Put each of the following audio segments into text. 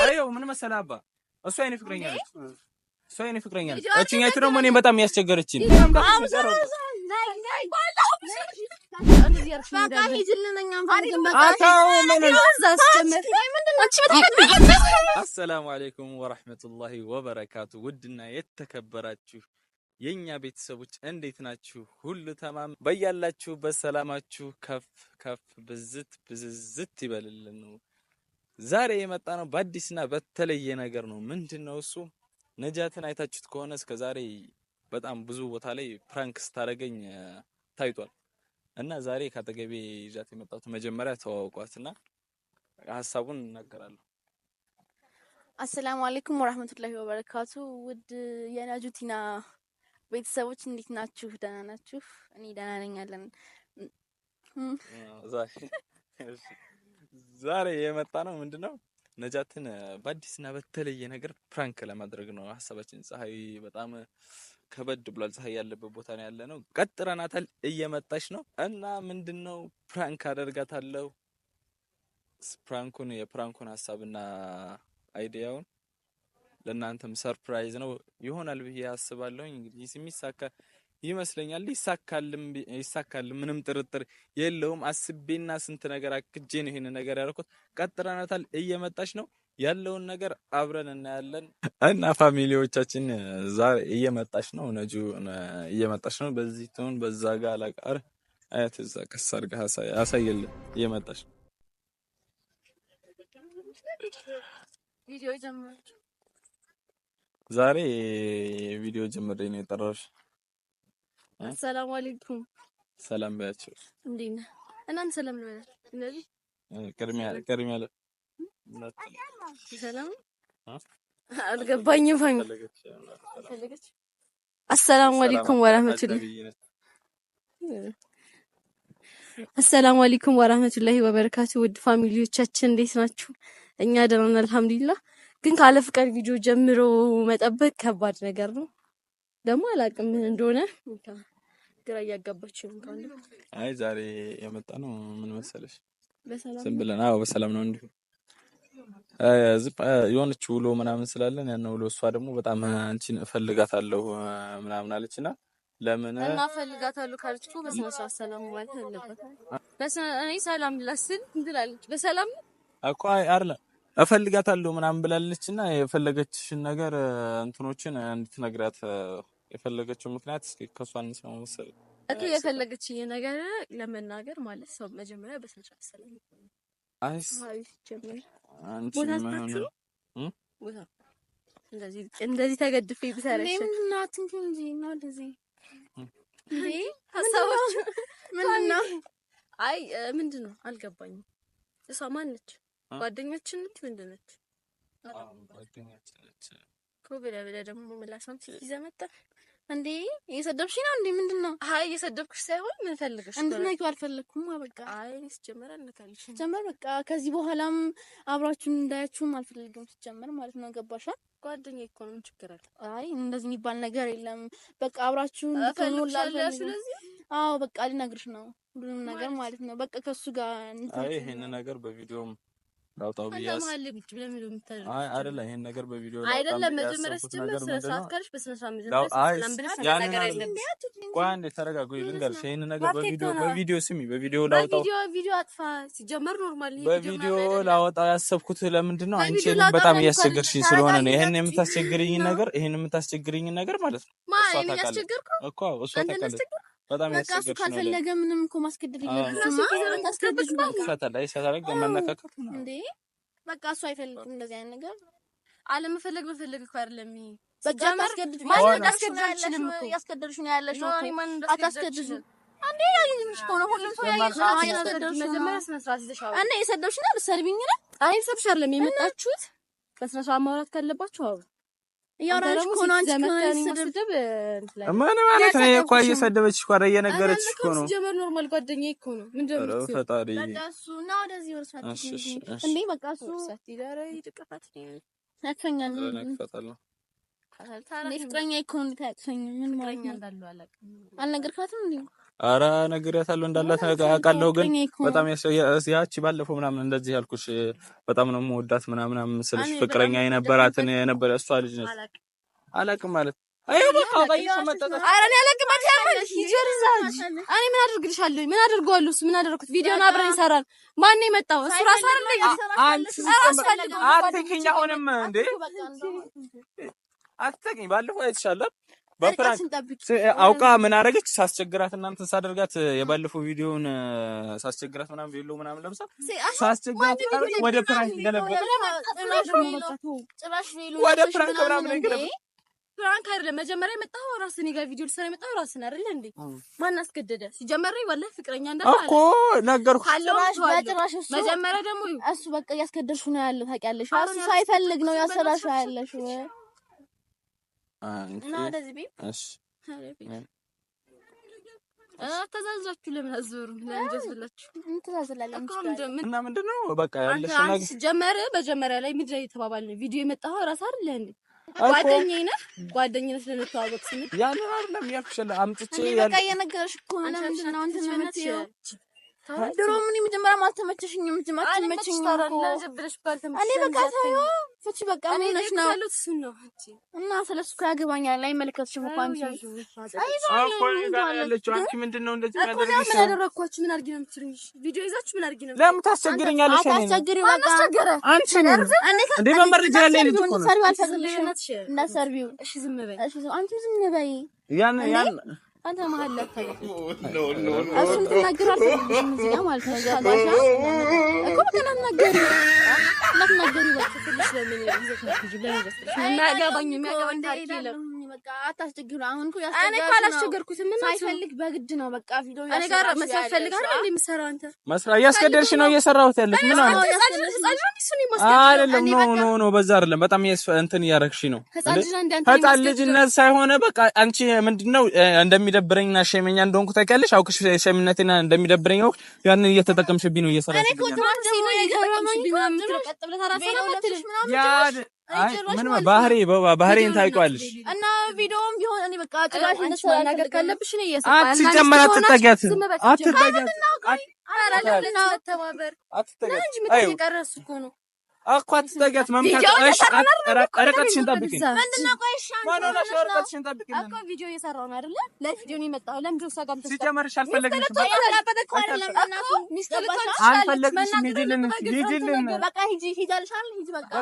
አየው ምን መሰለህ አባ እሷ የኔ ፍቅረኛ ነች እሷ የኔ ፍቅረኛ ነች እቺኛይቱ ደግሞ እኔን በጣም ያስቸገረችኝ አሰላሙ አለይኩም ወራህመቱላሂ ወበረካቱ ውድና የተከበራችሁ የኛ ቤተሰቦች እንዴት ናችሁ? ሁሉ ተማም በያላችሁበት ሰላማችሁ ከፍ ከፍ ብዝዝት ይበልልን ነው። ዛሬ የመጣ ነው በአዲስና በተለየ ነገር ነው። ምንድነው እሱ? ነጃትን አይታችሁት ከሆነ እስከ ዛሬ በጣም ብዙ ቦታ ላይ ፕራንክ ስታደርገኝ ታይቷል እና ዛሬ ካጠገቤ ይዛት የመጣሁት መጀመሪያ ተዋውቋትና ሐሳቡን እናገራለሁ። አሰላሙ አለይኩም ወራህመቱላሂ ወበረካቱ ውድ የናጁቲና ቤተሰቦች እንዴት ናችሁ? ደህና ናችሁ? እኔ ደህና ነኝ አለን። ዛሬ የመጣ ነው ምንድነው ነጃትን በአዲስና በተለየ ነገር ፕራንክ ለማድረግ ነው ሐሳባችን። ፀሐይ በጣም ከበድ ብሏል። ፀሐይ ያለበት ቦታ ነው ያለነው። ቀጥረናታል፣ እየመጣች ነው እና ምንድነው ፕራንክ አደርጋታለሁ። የፕራንኩን ሐሳብና አይዲያውን ለእናንተም ሰርፕራይዝ ነው ይሆናል ብዬ አስባለሁ። እንግዲህ የሚሳካ ይመስለኛል። ይሳካል ምንም ጥርጥር የለውም። አስቤና ስንት ነገር አክጄ ነው ይሄን ነገር ያደረኩት። ቀጥረናታል፣ እየመጣች ነው። ያለውን ነገር አብረን እናያለን እና ፋሚሊዎቻችን ዛሬ እየመጣች ነው። ነጁ እየመጣች ነው። በዚህ ትሁን በዛ ጋር አላቃር አያት እዛ ከሳር ጋር አሳየል እየመጣች ነው። ቪዲዮ ጀምር። ዛሬ ቪዲዮ ጀምሬ ነው የጠራሁሽ። አሰላሙ አለይኩም ሰላም በያቸው። እንዴት ነህ? እናንተ ሰላም ነው ያለው። እንደዚህ ቅድሚያ ሰላም አልገባኝም። ፈለገች። አሰላሙ አለይኩም ወራህመቱላሂ ወበረካቱ ውድ ፋሚሊዎቻችን እንዴት ናችሁ? እኛ ደህና ነን አልሐምዱሊላህ። ግን ካለ ፍቃድ ቪዲዮ ጀምሮ መጠበቅ ከባድ ነገር ነው። ደግሞ አላውቅም ምን እንደሆነ ግራ እያጋባችሁ እንኳን። አይ ዛሬ የመጣ ነው ምን መሰለሽ በሰላም ዝም ብለን በሰላም ነው እንዲሁ የሆነች ውሎ ምናምን ስላለን ያን ውሎ እሷ ደግሞ በጣም አንቺን እፈልጋታለሁ ምናምን አለችና ለምን እና እፈልጋታለሁ ካለች እኮ በስነ ስርዓት ሰላም ማለት አለበት። እኔ ሰላም ላስል እንትላለች በሰላም እኮ አይደለ እፈልጋታለሁ ምናምን ብላለችና የፈለገችሽን ነገር እንትኖችን እንድትነግራት የፈለገችው ምክንያት እስኪ ከሷ እንሰማው መሰለኝ እኮ የፈለገችኝ ነገር ለመናገር ማለት ሰው መጀመሪያ በስነ ስርዓት ሰላም አይስ ጀመረ አንቺ ቦታ እንደዚህ ተገድፌ ብሰረሽ ምንድነው? አትንኩ እንጂ ነው እንደዚህ እንዴ ሐሳቦች ምንድነው? አይ ምንድነው አልገባኝም። እሷ ማን ነች? ጓደኛችን ነች? ምንድን ነች? ጓደኛችን ነች እኮ ብለህ ደግሞ ምላሳም ሲዘመጣ እንዴ እየሰደብሽኝ ነው እንዴ? ምንድነው? አይ እየሰደብኩሽ ሳይሆን ምን ፈልገሽ ነው? እንድነኪው አልፈለኩም። በቃ አይ ሲጀመር አልነካልሽ ሲጀመር በቃ ከዚህ በኋላም አብራችሁን እንዳያችሁም አልፈልግም ሲጀመር ማለት ነው። ገባሻ? ጓደኛዬ እኮ ነው። ምን ችግር አለ? አይ እንደዚህ የሚባል ነገር የለም። በቃ አብራችሁን ተኖላላችሁ። ስለዚህ አዎ በቃ ልነግርሽ ነው ሁሉንም ነገር ማለት ነው። በቃ ከሱ ጋር አይ ይሄን ነገር በቪዲዮም ላውጣው ቢያስ አይ አይደለም ይሄን ነገር በቪዲዮ ላውጣው አይደለም መጀመሪያ ሲጀምር ስለሰዓት ካልሽ በስነ ስርዓት መጀመሪያ ነገር የለም። ቆይ አንዴ ተረጋጉ ልንገርሽ። ይሄን ነገር በቪዲዮ ስሚ በቪዲዮ ላውጣው በቪዲዮ አጥፋ ሲጀምር ኖርማል ነው። በቪዲዮ ላውጣው ያሰብኩት ለምንድን ነው አንቺ በጣም እያስቸገርሽኝ ስለሆነ ነው። ይሄን የምታስቸግሪኝ ነገር ማለት ነው። ማን ያስቸገርኩ እኮ እሷ ታውቃለች። በጣም ያስቸገርሽ ነው። ካልፈለገ ምንም እኮ ማስገደድ የለብሽም። እንዴ በቃ እሱ አይፈልግም እንደዚህ አይነት ነገር። አለመፈለግ በፈለግ እኮ አይደለም። ይሄ በቃ አስገድድ ማለት አስገድድሽንም እኮ ያስገድድሽ ነው ያለሽ ነው። አታስገድድሽ አንዴ ያየሽ እኮ ነው። ሁሉም ሰው ያየሽ ነው። አያስገድድሽ መጀመሪያ ስነ ስርዓት ይዘሻው እና የሰደብሽ ነው ልትሰርቢኝ ነው። አይ ሰብሽ አይደለም የመጣችሁት በስነ ስርዓት ማውራት ካለባችሁ አውሩ። ያራሽ ኮን አንቺ ከሰደብ ማን ማለት ነው? እኮ እየሰደበች እኮ አረ እየነገረች እኮ ነው። ጀመር ኖርማል ጓደኛዬ እኮ ነው። ምንድነው ፈጣሪ ለዳሱ ነው ወደዚህ ወርሳት እንዴ በቃ እሱ ይዳረ ይጥቀፋት ያከኛል ፈጣለሁ ፍቅረኛ እኮ ነው። ታክሰኝ ምን ማለት ነው? አልነገርካትም እንዴ? ኧረ ነግሬያታለሁ እንዳላት አውቃለሁ። ግን በጣም ያቺ ባለፈው ምናምን እንደዚህ ያልኩሽ በጣም ነው የምወዳት ምናምን ስልሽ ፍቅረኛ የነበራትን የነበረ እሷ ልጅ ነች። አላውቅም ማለት አይው በቃ ባይሽ መጣጣ አረን ያለቅም አትያለሽ ይጀርዛጅ እኔ ምን አድርግልሻለሁ? ምን አድርገዋለሁ? እሱ ምን አደረኩት? ቪዲዮን አብረን ይሰራል። ማን ነው የመጣው? እሱ ራስ አይደል? አትከኝ አሁንም እንዴ አትከኝ። ባለፈው አይተሻለሁ በፍራንክ አውቃ ምን አደረገች? ሳስቸግራት እናንተ ሳደርጋት የባለፈው ቪዲዮውን ሳስቸግራት ምናምን ቬሎ ምናምን ለብሳ ሳስቸግራት ወደ ፍራንክ ገለበጠ። ወደ ፍራንክ ምናምን ገለበጠ። ፍራንክ አይደለም መጀመሪያ የመጣው ራስህ እኔ ጋር ቪዲዮ ልሰራ የመጣው ራስህ አይደል እንዴ? ማን አስገደደ? ሲጀመር ወላሂ ፍቅረኛ እንዳለ እኮ ነገርኩ። መጀመሪያ ደግሞ እሱ በቃ ያስገደድሽ ነው ያለው ታውቂያለሽ። እሱ ሳይፈልግ ነው ያሰራሽ ያለሽ እና ወደዚህ ቢል እሺ ተዛዛችሁ ለምን አዘሩ ለንጀስ ብላችሁ እንተዛዘላለን እና ምንድነው በቃ ያለሽ ነገር ሲጀመር መጀመሪያ ላይ ምድር የተባባልን ቪዲዮ የመጣው ራስ አይደል እንዴ? ጓደኛዬ ነህ ስለተዋወቅ ስንት ያን አይደለም ያልኩሽለ አምጥቼ በቃ የነገርሽ እኮ ነው። ምንድነው አንተ ነው የምትይው? ድሮ ምን መጀመሪያ አልተመቸሽኝም አትመቸኝም እኔ በቃ ታየው ፍቺ በቃ ምን ነሽ ነው እና ስለሱ ያገባኛል አይመለከትሽም እኮ አንቺ ያለችው አንቺ ምንድነው እንደዚህ ያደረግሽ? ምን አደረኳችሁ? ምን አድርጊ ነው የምትሉኝ? ቪዲዮ ይዛችሁ ምን አድርጊ ነው? ለምን ታስቸግሪኛለሽ? አታስቸግሪው በቃ አንቺ እንዴ በመረጃ ላይ ልጅ እኮ ነው ሰርቪው አልፈልግሽም እና ሰርቪው እሺ ዝም በይ እሺ አንቺ ዝም በይ ያን አንተ መሀል ላይ እሱን ትናገራለህ እዚህ ጋር ማለት ነው እኮ በቃ ናገሪ በቃ አታስቸግሩ። አሁን እኮ እኔ እኮ አላስቸገርኩትም። ምን ሳይፈልግ በግድ ነው በቃ ቪዲዮ እኔ ጋር መስራት ፈልግ አይደል የምትሰራው አንተ መስራት እያስገደድሽ ነው እየሰራሁት ያለሽ ምን ነው አይደለም ኖ በዛ አይደለም በጣም እንትን እያረግሽ ነው ህፃን ልጅነት ሳይሆን በቃ አንቺ ምንድነው እንደሚደብረኝና ሸመኛ እንደሆንኩ ታውቂያለሽ አውቅሽ ሸምነቴና እንደሚደብረኝ አውቅ ያንን እየተጠቀምሽብኝ ነው እየሰራሽ እኔ እኮ ትራንስ ነው እየገረመኝ ቀጥ ብለህ ታራፈለሽ ምናምን ምን ባህሪን ታውቂዋለሽ እና ቪዲዮም ቢሆን እኔ በቃ ጭራሽ እንደሰራ ነገር ካለብሽ ነው እየሰራሽ አትጀመር አትጠጋት ቀረስ እኮ ነው እኮ አትጠጋት መምታት እሺ ረቀትሽን ጠብቂ ምንድነው ቆይሽ ማንነሽ ረቀትሽን ጠብቂ እኮ ቪዲዮ እየሰራው ነው አይደለ ለቪዲዮ ነው የመጣው ለምን ድረስ ጋር ሲጀመርሽ አልፈለግሽም አልፈለግሽም ሂጂልን በቃ ሂጂ ሂዳልሻል ሂጂ በቃ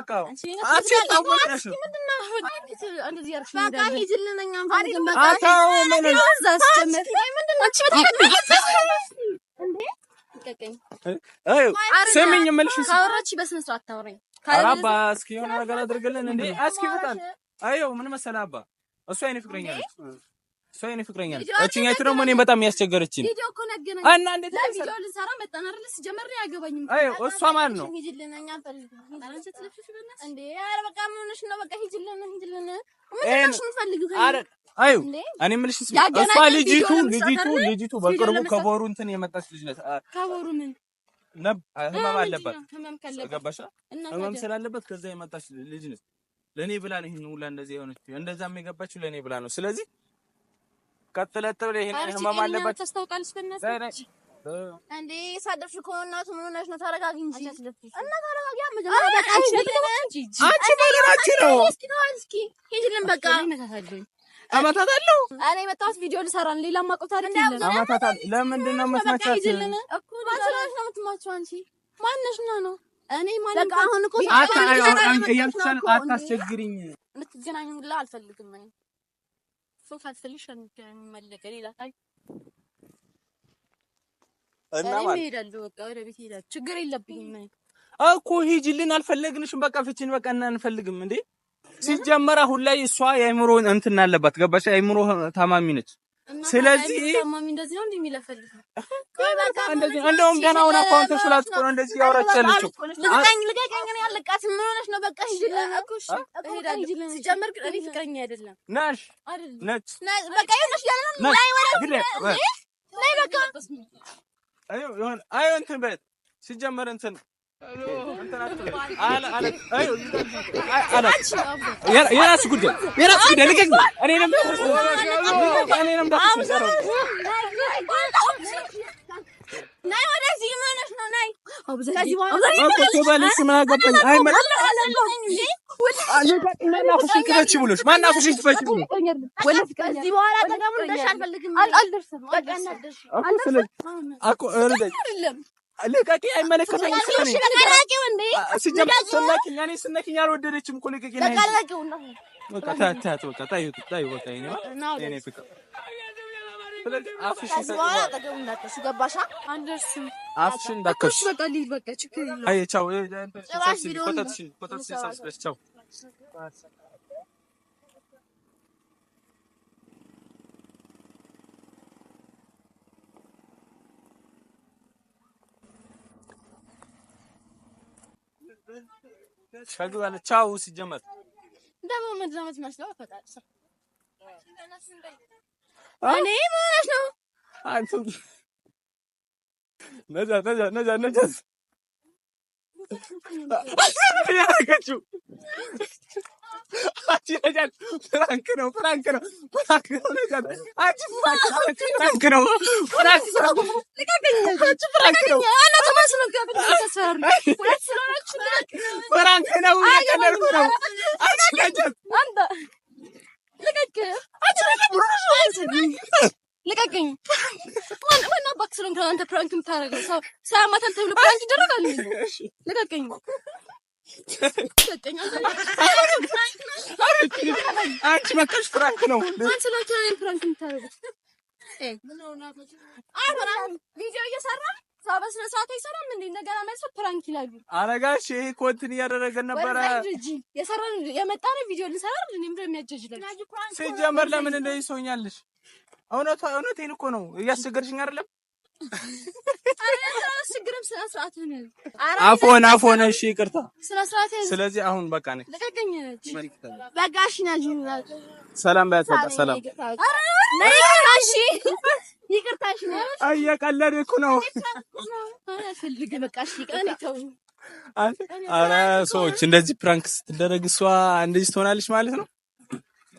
አንቺ ታውቂያለሽ ምንድነው እንደዚህ ያርክሽ በቃ ሂጂልን እኛም ፈልገን በቃ አታው ምን ዛስ ጀመር ምንድነው አንቺ እንዴ አይ ሰሚኝ መልሽ ካወራች በስነ ስርዓት ታወራኝ አባ እስኪ የሆነ ነገር አድርግልን እንዴ እስኪ ፈጣን አየው ምን መሰለህ አባ እሷ የኔ ፍቅረኛ ነች እሷ የኔ ፍቅረኛ ነች እቺኛይቱ ደግሞ እኔ በጣም ያስቸገረችኝ ቪዲዮ እኮ ነገረኝ እና እንዴት ቪዲዮ ልንሰራ መጣን አይደል ሲጀመር ያገባኝም አየው እሷ ማን ነው ሂጂልኝ አንፈልግም አንቺ ትለፍሽ በእናትሽ እንዴ ኧረ በቃ ምን ሆነሽ ነው በቃ ሂጂልን ምን ትፈልጊው አዩ እኔ የምልሽ እሷ ልጅቱ በቅርቡ ከቦሩ እንትን የመጣች ልጅ ነች። ከቦሩ ምን ህመም አለባት ገባሽ? ህመም ስላለበት ከዛ የመጣች ልጅ ነች። ለኔ ብላ ነው ይሄን ሁላ እንደዚህ የሆነች እንደዛም የገባችው ለኔ ብላ ነው። ስለዚህ ቀጥለጥ ብለ ይሄን ህመም አለባት ታስታውቃለች። በእናትሽ እንዴ ሳደፍሽ እኮ እናቱ ምን ሆነሽ ነው? ታረጋጊ እንጂ እና ታረጋጊ መጀመሪያ በቃ አንቺ ባለራችሁ ነው። እስኪ ሂጂልን በቃ አማታታለሁ እኔ የመጣሁት ቪዲዮ ልሰራ ነው። ሌላ ማቆጣ አይደለም። አማታታለሁ ለምንድን ነው መስማቻት እኮ ማስራሽ ነው የምትማቸው አንቺ ማነሽ ነው እኔ ማለት በቃ አሁን እኮ አታስቸግሪኝ እንድትገናኙ ሁላ አልፈልግም እኔ ሶፋ አልፈልግሽ እንመለከ ሌላ ታይ እና ማለት ሄዳለሁ በቃ ወደ ቤት ሄዳለሁ ችግር የለብኝም እኮ ሂጂልን አልፈለግንሽም በቃ ፍቺን በቃ እና አንፈልግም እንዴ ሲጀመር አሁን ላይ እሷ የአይምሮ እንትን አለባት ገባሽ አይምሮ ታማሚ ነች ስለዚህ ታማሚ እንደዚህ ነው እንደሚለፈልፍ ቆይ በቃ እንደዚህ እንደውም ገና አሁን አካውንት ስላት እኮ ነው እንደዚህ ያወራችልችው ልቀቀኝ እኔ አለቃት ምን ሆነሽ ነው በቃ ሂጂልን እኮ ሄዳለሁ ሲጀመር ግን እኔ ፍቅረኛ አይደለም ነሽ ነች በቃ ይኸውልሽ ያለው ላይ ወደ ላይ በቃ አይ እንትን በል ሲጀመር እንትን የራስ ጉዳይ ልቀቅ እኔንም ናይ ወደዚህ ምንሽ ነው ናይ ከዚህ በኋላ ተባለሽ ማገባኝ አይመጣ ማናፍሽን ትፈቺ ብሎሽ ማናፍሽን ትፈቺ ብሎ ከዚህ በኋላ ተገሙ ደሽ አልፈልግም አልደርስም በቃ እናደርሽ አኮ እርደኝ ለቃቂ አይመለከተኝም ስለኔ ለቃቂው እንዴ ሲጀምር ሰላኪኝ እኔ ስነኪኝ አልወደደችም እኮ ለቃቂ ነኝ ለቃቂው ነው በቃ ታታ በቃ ታዩ በቃ እኔ ፍቅር አፍሽን ተገሙ እንዳትሽ ገባሻ አንደርስም አፍሽን እንዳከሽ በቃ ሊል በቃ ችግር የለውም አይ ቻው ኮተትሽን ሰብስበሽ ቻው ሸግባለ ቻው ሲጀመር ደሞ መድረማት መስለው ፈጣጣ እኔ ማለት ነው አንተ ነጃ ያረጋችሁ አንቺ ነጃ ፍራንክ ነው ነጃ አንቺ ፍራንክ ነው ፍራንክ ነው እየቀለድኩ ነው አንቺ ነጃ አንተ ልቀቀኝ ማን አባክ ስለሆንክ አንተ ፕራንክ የምታደርገው ሰው ሳያማታል ተብሎ ፕራንክ ይደረጋል ልቀቀኝ አንቺ መከሽ ፍራንክ ነው አንቺ ለካይ ፕራንክ የምታደርገው ምን ሆነ ቪዲዮ እየሰራ ሳበስነ ሰዓት አይሰራም እንዴ እንደገና መልሶ ፕራንክ ይላሉ አረጋሽ ይሄ ኮንትን እያደረገን ነበረ የሰራን የመጣነው ቪዲዮ ልሰራ እኔም እንደሚያጀጅለኝ ሲጀመር ለምን እንደዚህ ሰውኛለሽ እውነቴን እኮ ነው እያስቸገርሽኝ አይደለም አስቸግርም ስለ ስርዓት ነው አፎን እሺ ይቅርታ ስለ ስርዓት ስለዚህ አሁን በቃ ነኝ ለቀቀኝ በቃ እሺ ነኝ ሰላም ባያት በቃ ሰላም እሺ ይቅርታሽ ነው እየቀለድኩ ነው አልፈልግ በቃ እሺ ቀንተው አረ ሰዎች እንደዚህ ፕራንክ ስትደረግ እሷ እንደዚህ ትሆናለች ማለት ነው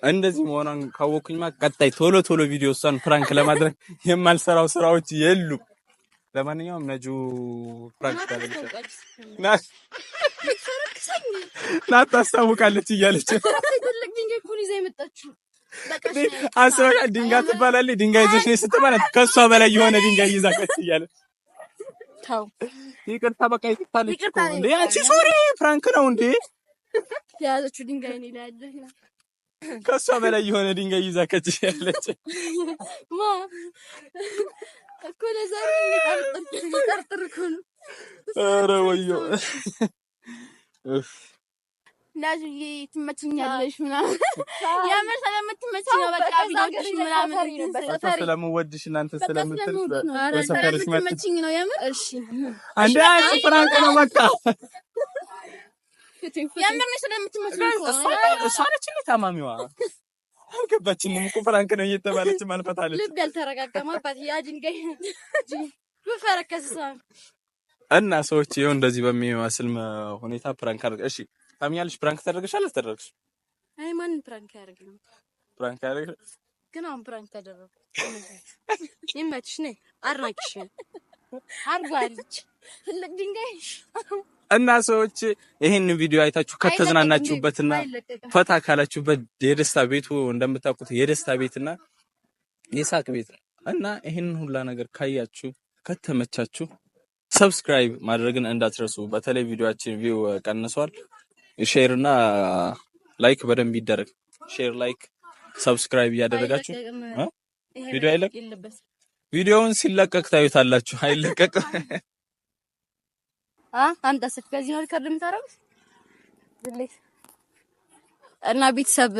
እንደዚህ መሆኗን ካወኩኝማ ቀጣይ ቶሎ ቪዲዮ እሷን ፕራንክ ለማድረግ የማልሰራው ስራዎች የሉ ለማንኛውም ነጁ ፕራንክ ታደርጋለች ታስታውቃለች እያለች ትልቅ ድንጋይ እኮ ይዛ የመጣችው አስራ ድንጋይ ትባላለች ድንጋይ ይዘሽ ነው ስትባላት ከሷ በላይ የሆነ ድንጋይ ይዛ ቀጥ እያለች ታው ይቅርታ በቃ ይቅርታለች እንዴ አንቺ ሶሪ ፕራንክ ነው እንዴ ያዘችው ድንጋይ ነው ያለህ ከሷ በላይ የሆነ ድንጋይ ይዛ ቀጥ ያለች ማ እኮ ለዛሬ ጠርጥር እኮ ነው ኧረ ወዮ ላጅዬ ትመችኛለሽ ምናምን ያመር ስለምትመችኝ ነው በቃ ቢዶክሽ ምናምን በሰፈር ስለምወድሽ እናንተ ስለምትል በሰፈርሽ ትመችኝ ነው ያመር እሺ አንዴ አንቺ ፍራንክ ነው በቃ ያመር ስለምትመችኝ ነው እሷ ነች ታማሚዋ አልገባችኝም እኮ ፍራንክ ነው እየተባለች ማልፈታለች ልብ ያልተረጋጋማባት ያ ድንጋይ በፈረከሰ እና ሰዎች ይኸው እንደዚህ በሚመስል ሁኔታ ፕራንክ አድርገ እሺ ታምኛለሽ ፕራንክ ተደረገሻል አልተደረገሽ አይ ማን ፕራንክ ያደርጋል ፕራንክ ያደርጋል ግን አሁን ፕራንክ ተደረገ ይመችሽ ነይ አድናቂሽ አርጓልች ትልቅ ድንጋይ እና ሰዎች ይሄን ቪዲዮ አይታችሁ ከተዝናናችሁበትና ፈታ ካላችሁበት የደስታ ቤቱ እንደምታውቁት የደስታ ቤትና የሳቅ ቤት እና ይሄን ሁላ ነገር ካያችሁ ከተመቻችሁ ሰብስክራይብ ማድረግን እንዳትረሱ በተለይ ቪዲዮአችን ቪው ቀንሷል ሼር እና ላይክ በደንብ ይደረግ ሼር ላይክ ሰብስክራይብ ያደረጋችሁ ቪዲዮ አይለቅ ቪዲዮውን ሲለቀቅ ታዩታላችሁ አይለቀቅም አንተ ስልክ ከዚህ ነው ከርም ታረጋግጥ ድሌት እና ቤተሰብ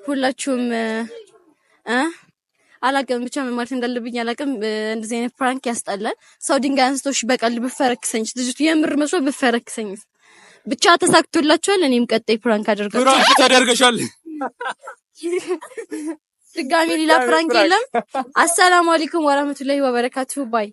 ሁላችሁም አላቀም ብቻ ምን ማለት እንዳለብኝ አላቀም እንደዚህ አይነት ፕራንክ ያስጣላል ሰው ድንጋይ አንስቶሽ በቀል ብፈረክሰኝ ልጅቱ የምር መስሎ ብፈረክሰኝ ብቻ ተሳክቶላችኋል እኔም ቀጣይ ፕራንክ አደርጋለሁ ፕራንክ ተደርገሻል ድጋሚ ሌላ ፕራንክ የለም አሰላሙ አለይኩም ወራህመቱላሂ ወበረካቱሁ ባይ